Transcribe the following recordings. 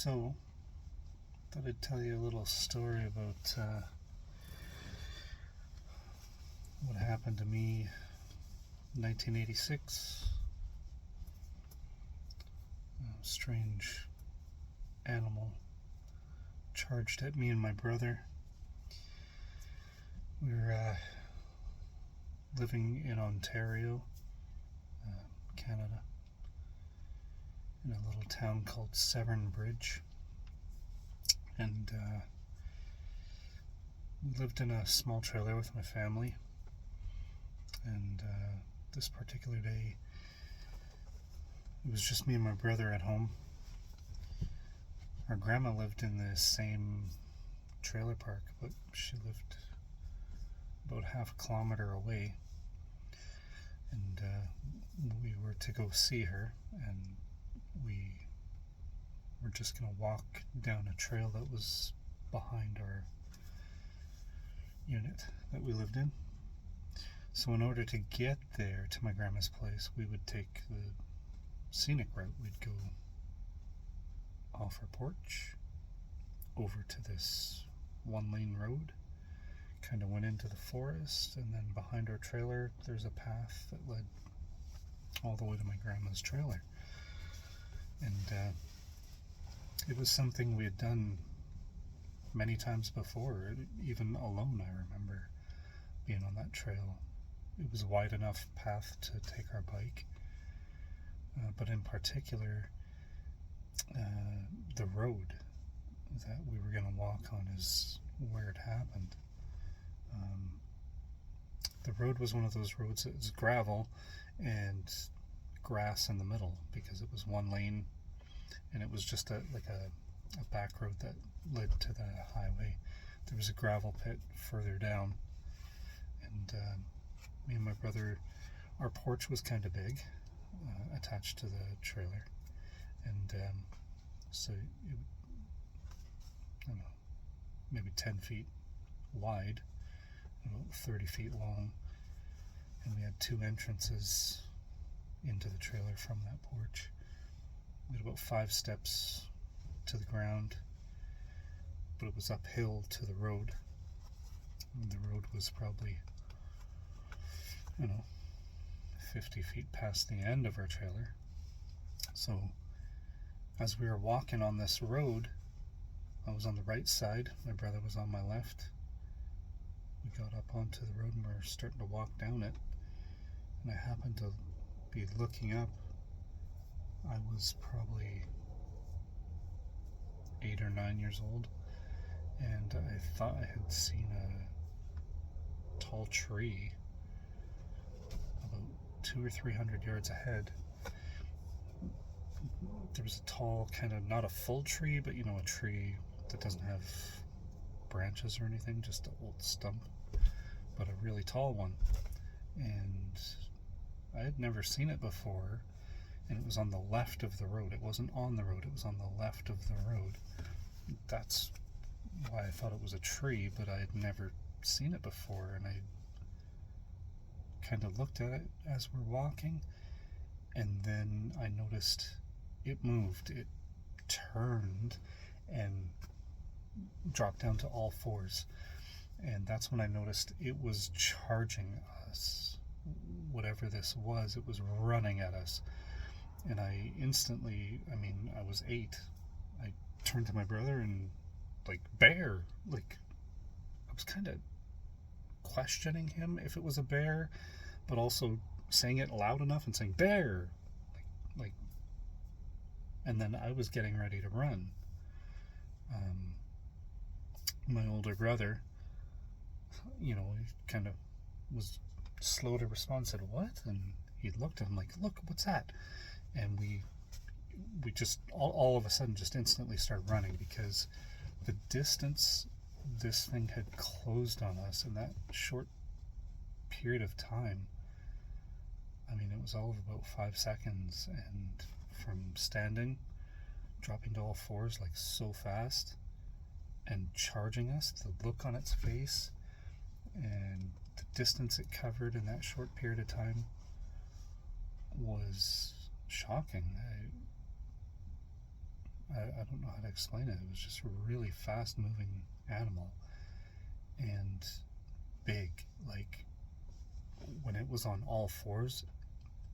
So, thought I'd tell you a little story about what happened to me in 1986. A strange animal charged at me and my brother. We were living in Ontario, Canada, in a little town called Severn Bridge. And we lived in a small trailer with my family. And this particular day, it was just me and my brother at home. Our grandma lived in the same trailer park, but she lived about half a kilometer away. And we were to go see her, and we were just going to walk down a trail that was behind our unit that we lived in. So in order to get there to my grandma's place, we would take the scenic route. We'd go off our porch over to this one-lane road, kind of went into the forest, and then behind our trailer there's a path that led all the way to my grandma's trailer. And it was something we had done many times before. Even alone, I remember being on that trail. It was a wide enough path to take our bike, but in particular, the road that we were going to walk on is where it happened. The road was one of those roads that was gravel and grass in the middle, because it was one lane, and it was just a back road that led to the highway. There was a gravel pit further down, and me and my brother, our porch was kind of big, attached to the trailer, and so it, I don't know, maybe 10 feet wide, about 30 feet long, and we had two entrances into the trailer from that porch. We had about 5 steps to the ground, but it was uphill to the road, and the road was probably, 50 feet past the end of our trailer. So as we were walking on this road, I was on the right side, my brother was on my left. We got up onto the road and we were starting to walk down it, and I happened to be looking up. I was probably 8 or 9 years old, and I thought I had seen a tall tree about 200 or 300 yards ahead. There was a tall, kind of, not a full tree, but a tree that doesn't have branches or anything, just an old stump, but a really tall one. And I had never seen it before, and it was on the left of the road. It wasn't on the road, it was on the left of the road. That's why I thought it was a tree, but I had never seen it before, and I kind of looked at it as we're walking, and then I noticed it moved. It turned and dropped down to all fours, and that's when I noticed it was charging us. Whatever this was, it was running at us, and I instantly, I was 8, I turned to my brother and, bear, I was kind of questioning him if it was a bear, but also saying it loud enough and saying bear, and then I was getting ready to run. My older brother, he kind of was slow to respond, said, "What?" And he looked at him like, "Look, what's that?" And we just all of a sudden just instantly started running, because the distance this thing had closed on us in that short period of time, it was all of about 5 seconds, and from standing, dropping to all fours so fast, and charging us, the look on its face and the distance it covered in that short period of time was shocking. I don't know how to explain it. It was just a really fast moving animal and big. Like, when it was on all fours,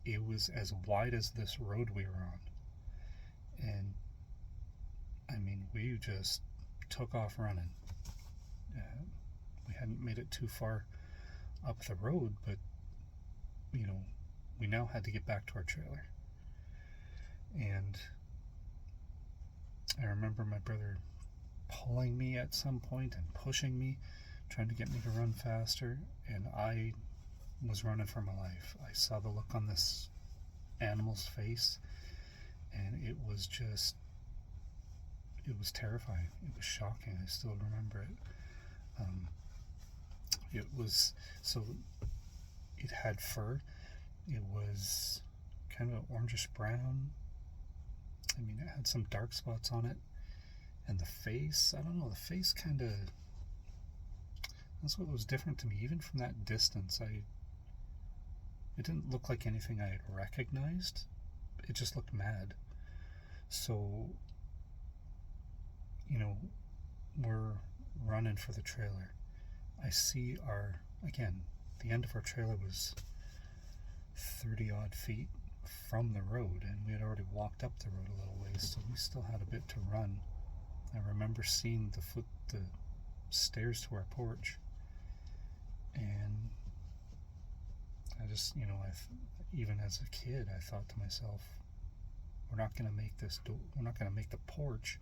it was as wide as this road we were on. And I mean, we just took off running. We hadn't made it too far up the road, but we now had to get back to our trailer. And I remember my brother pulling me at some point and pushing me, trying to get me to run faster, and I was running for my life. I saw the look on this animal's face, and it was terrifying. It was shocking. I still remember it. It had fur. It was kind of orangish brown. I mean, it had some dark spots on it. And the face, I don't know, the face kind of, that's what was different to me. Even from that distance, it didn't look like anything I had recognized. It just looked mad. So, we're running for the trailer. I see the end of our trailer was 30 odd feet from the road, and we had already walked up the road a little ways, so we still had a bit to run. I remember seeing the stairs to our porch, and I just, even as a kid, I thought to myself, we're not going to make we're not going to make the porch.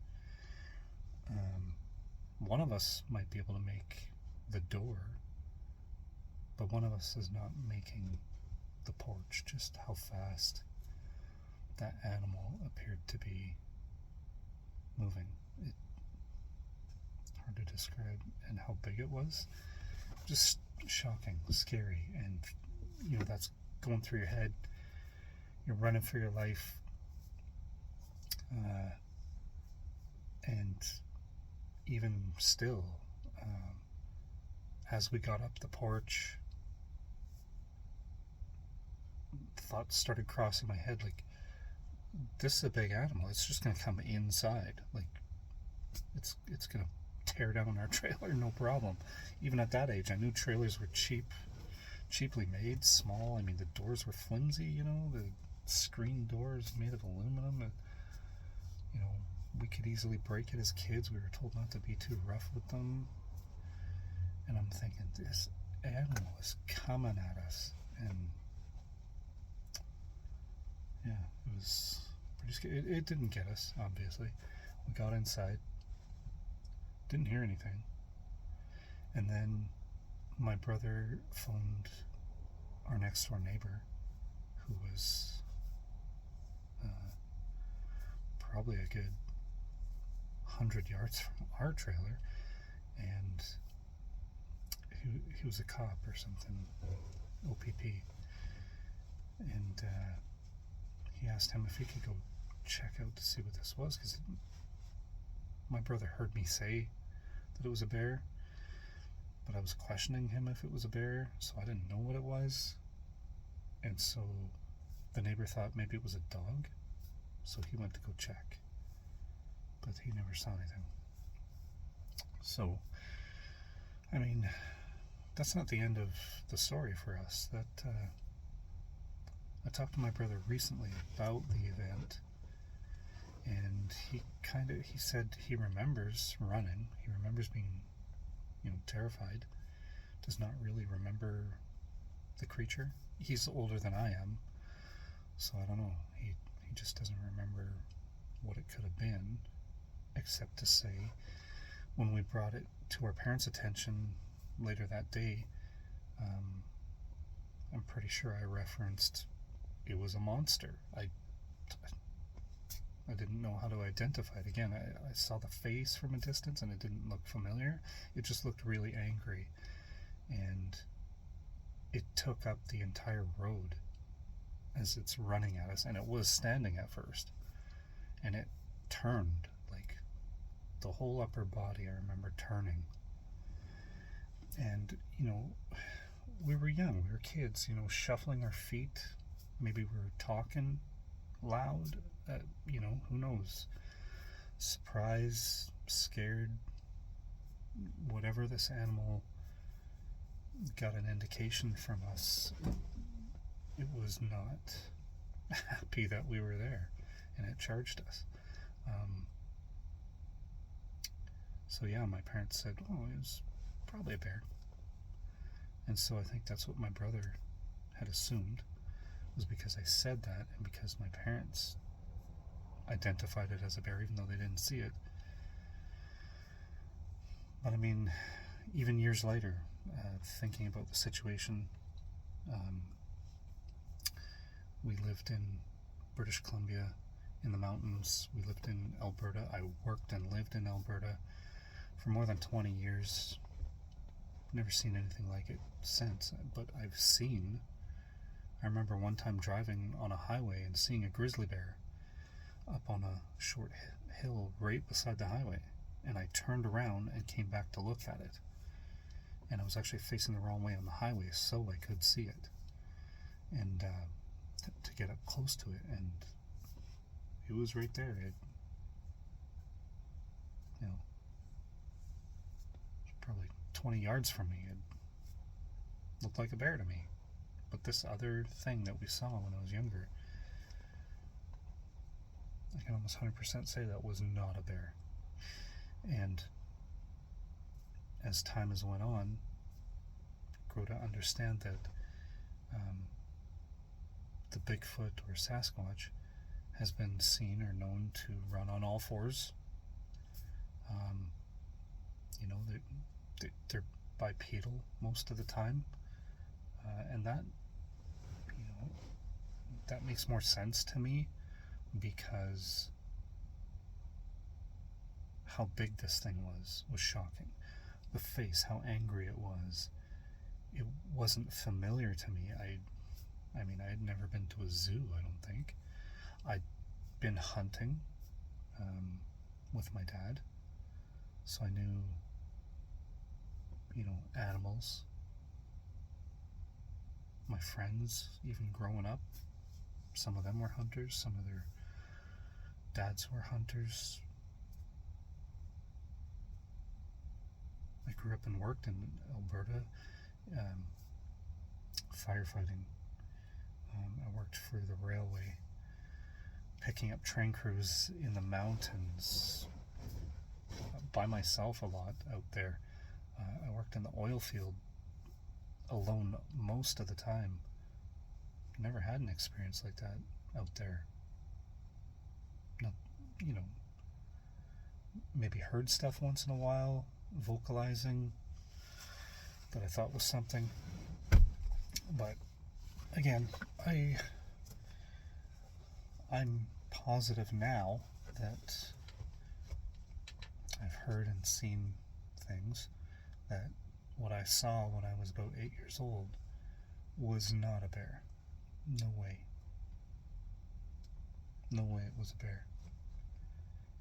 One of us might be able to make the door, but one of us is not making the porch. Just how fast that animal appeared to be moving. Hard to describe, and how big it was. Just shocking, scary, and that's going through your head. You're running for your life, and even still, as we got up the porch, thoughts started crossing my head, like, this is a big animal. It's just going to come inside. Like, it's going to tear down our trailer, no problem. Even at that age, I knew trailers were cheaply made, small. I mean, the doors were flimsy, the screen doors made of aluminum. We could easily break it as kids. We were told not to be too rough with them. And I'm thinking, this animal is coming at us. And yeah, it was pretty scary. It didn't get us, obviously. We got inside, didn't hear anything. And then my brother phoned our next door neighbor, who was probably a good 100 yards from our trailer, and he was a cop or something, OPP, and he asked him if he could go check out to see what this was, because my brother heard me say that it was a bear, but I was questioning him if it was a bear, so I didn't know what it was. And so the neighbor thought maybe it was a dog, so he went to go check, but he never saw anything. So, I mean, that's not the end of the story for us. I talked to my brother recently about the event, and he said he remembers running. He remembers being, terrified. Does not really remember the creature. He's older than I am, so I don't know. He just doesn't remember what it could have been, except to say, when we brought it to our parents' attention later that day, I'm pretty sure I referenced it was a monster. I didn't know how to identify it. Again, I saw the face from a distance and it didn't look familiar. It just looked really angry, and it took up the entire road as it's running at us, and it was standing at first, and it turned, like, the whole upper body, I remember turning. And we were young, we were kids, shuffling our feet. Maybe we were talking loud, who knows. surprised, scared, whatever this animal got an indication from us, it was not happy that we were there, and it charged us. So yeah, my parents said, oh, it was probably a bear. And so I think that's what my brother had assumed, was because I said that, and because my parents identified it as a bear even though they didn't see it. But I mean, even years later, thinking about the situation, we lived in British Columbia in the mountains. We lived in Alberta. I worked and lived in Alberta for more than 20 years. Never seen anything like it since, but I remember one time driving on a highway and seeing a grizzly bear up on a short hill right beside the highway, and I turned around and came back to look at it, and I was actually facing the wrong way on the highway so I could see it, and to get up close to it, and it was right there. It, probably 20 yards from me. It looked like a bear to me. But this other thing that we saw when I was younger, I can almost 100% say that was not a bear. And as time has went on, grow to understand that the Bigfoot or Sasquatch has been seen or known to run on all fours. They're bipedal most of the time, and that that makes more sense to me, because how big this thing was shocking. The face, how angry it wasn't familiar to me. I mean, I had never been to a zoo, I don't think. I'd been hunting with my dad, so I knew, animals. My friends, even growing up, some of them were hunters, some of their dads were hunters. I grew up and worked in Alberta, firefighting. I worked for the railway, picking up train crews in the mountains by myself a lot out there. I worked in the oil field alone most of the time. Never had an experience like that out there. Not, maybe heard stuff once in a while, vocalizing, that I thought was something. But again, I'm positive now that I've heard and seen things, that what I saw when I was about 8 years old was not a bear. No way. No way it was a bear.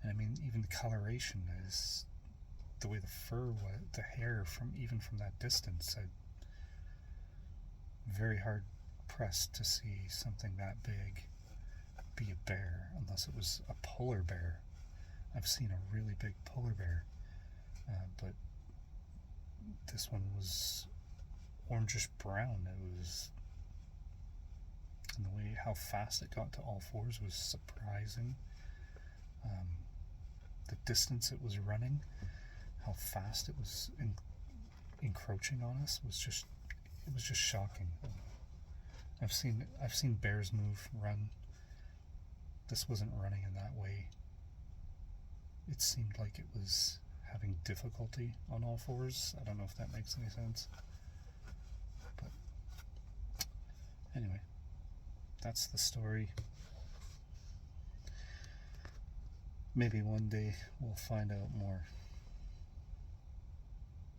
And I mean, even the coloration is the way the fur was, the hair from that distance. I'm very hard pressed to see something that big be a bear, unless it was a polar bear. I've seen a really big polar bear, but this one was orangish brown. It was, and the way how fast it got to all fours was surprising. The distance it was running, how fast it was encroaching on us, was just shocking. I've seen bears run. This wasn't running in that way. It seemed like it was having difficulty on all fours. I don't know if that makes any sense. But anyway, that's the story. Maybe one day we'll find out more.